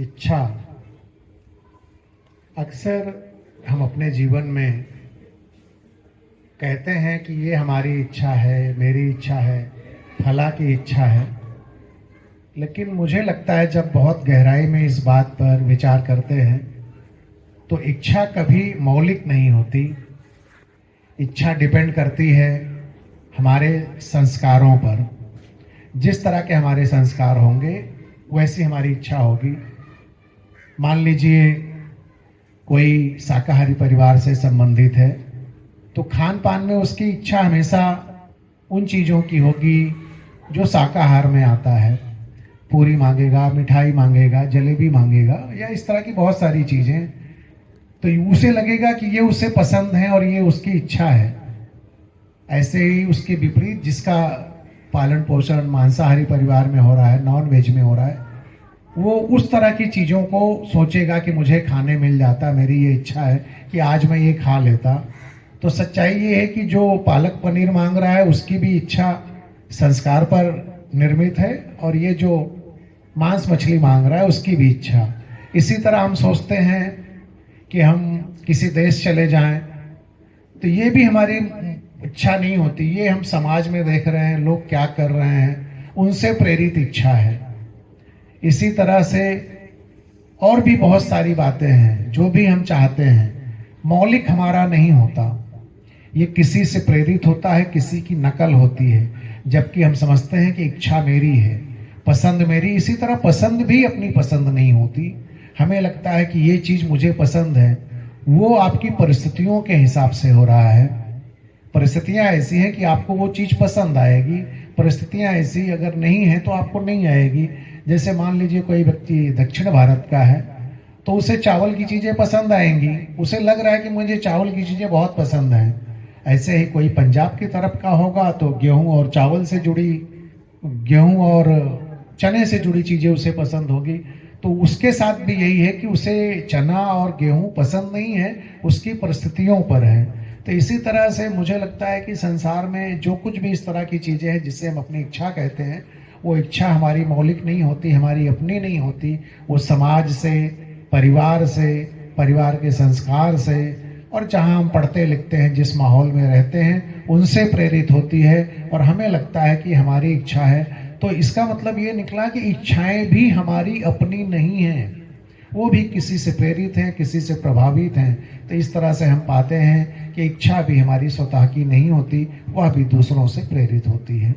इच्छा अक्सर हम अपने जीवन में कहते हैं कि ये हमारी इच्छा है, मेरी इच्छा है, फला की इच्छा है। लेकिन मुझे लगता है जब बहुत गहराई में इस बात पर विचार करते हैं तो इच्छा कभी मौलिक नहीं होती। इच्छा डिपेंड करती है हमारे संस्कारों पर। जिस तरह के हमारे संस्कार होंगे वैसी हमारी इच्छा होगी। मान लीजिए कोई शाकाहारी परिवार से संबंधित है तो खान पान में उसकी इच्छा हमेशा उन चीज़ों की होगी जो शाकाहार में आता है। पूरी मांगेगा, मिठाई मांगेगा, जलेबी मांगेगा या इस तरह की बहुत सारी चीज़ें। तो उसे लगेगा कि ये उसे पसंद है और ये उसकी इच्छा है। ऐसे ही उसके विपरीत जिसका पालन पोषण मांसाहारी परिवार में हो रहा है, नॉन वेज में हो रहा है, वो उस तरह की चीज़ों को सोचेगा कि मुझे खाने मिल जाता, मेरी ये इच्छा है कि आज मैं ये खा लेता। तो सच्चाई ये है कि जो पालक पनीर मांग रहा है उसकी भी इच्छा संस्कार पर निर्मित है और ये जो मांस मछली मांग रहा है उसकी भी इच्छा। इसी तरह हम सोचते हैं कि हम किसी देश चले जाएं तो ये भी हमारी इच्छा नहीं होती, ये हम समाज में देख रहे हैं लोग क्या कर रहे हैं, उनसे प्रेरित इच्छा है। इसी तरह से और भी बहुत सारी बातें हैं जो भी हम चाहते हैं, मौलिक हमारा नहीं होता, ये किसी से प्रेरित होता है, किसी की नकल होती है। जबकि हम समझते हैं कि इच्छा मेरी है, पसंद मेरी। इसी तरह पसंद भी अपनी पसंद नहीं होती। हमें लगता है कि ये चीज़ मुझे पसंद है, वो आपकी परिस्थितियों के हिसाब से हो रहा है। परिस्थितियाँ ऐसी हैं कि आपको वो चीज़ पसंद आएगी, परिस्थितियाँ ऐसी अगर नहीं है तो आपको नहीं आएगी। जैसे मान लीजिए कोई व्यक्ति दक्षिण भारत का है तो उसे चावल की चीज़ें पसंद आएंगी, उसे लग रहा है कि मुझे चावल की चीज़ें बहुत पसंद हैं। ऐसे ही कोई पंजाब की तरफ का होगा तो गेहूं और चावल से जुड़ी, गेहूं और चने से जुड़ी चीज़ें उसे पसंद होगी। तो उसके साथ भी यही है कि उसे चना और गेहूं पसंद नहीं है, उसकी परिस्थितियों पर है। तो इसी तरह से मुझे लगता है कि संसार में जो कुछ भी इस तरह की चीज़ें हैं जिससे हम अपनी इच्छा कहते हैं, वो इच्छा हमारी मौलिक नहीं होती, हमारी अपनी नहीं होती। वो समाज से, परिवार से, परिवार के संस्कार से और जहाँ हम पढ़ते लिखते हैं, जिस माहौल में रहते हैं, उनसे प्रेरित होती है और हमें लगता है कि हमारी इच्छा है। तो इसका मतलब ये निकला कि इच्छाएं भी हमारी अपनी नहीं हैं, वो भी किसी से प्रेरित हैं, किसी से प्रभावित हैं। तो इस तरह से हम पाते हैं कि इच्छा भी हमारी स्वतः की नहीं होती, वह भी दूसरों से प्रेरित होती है।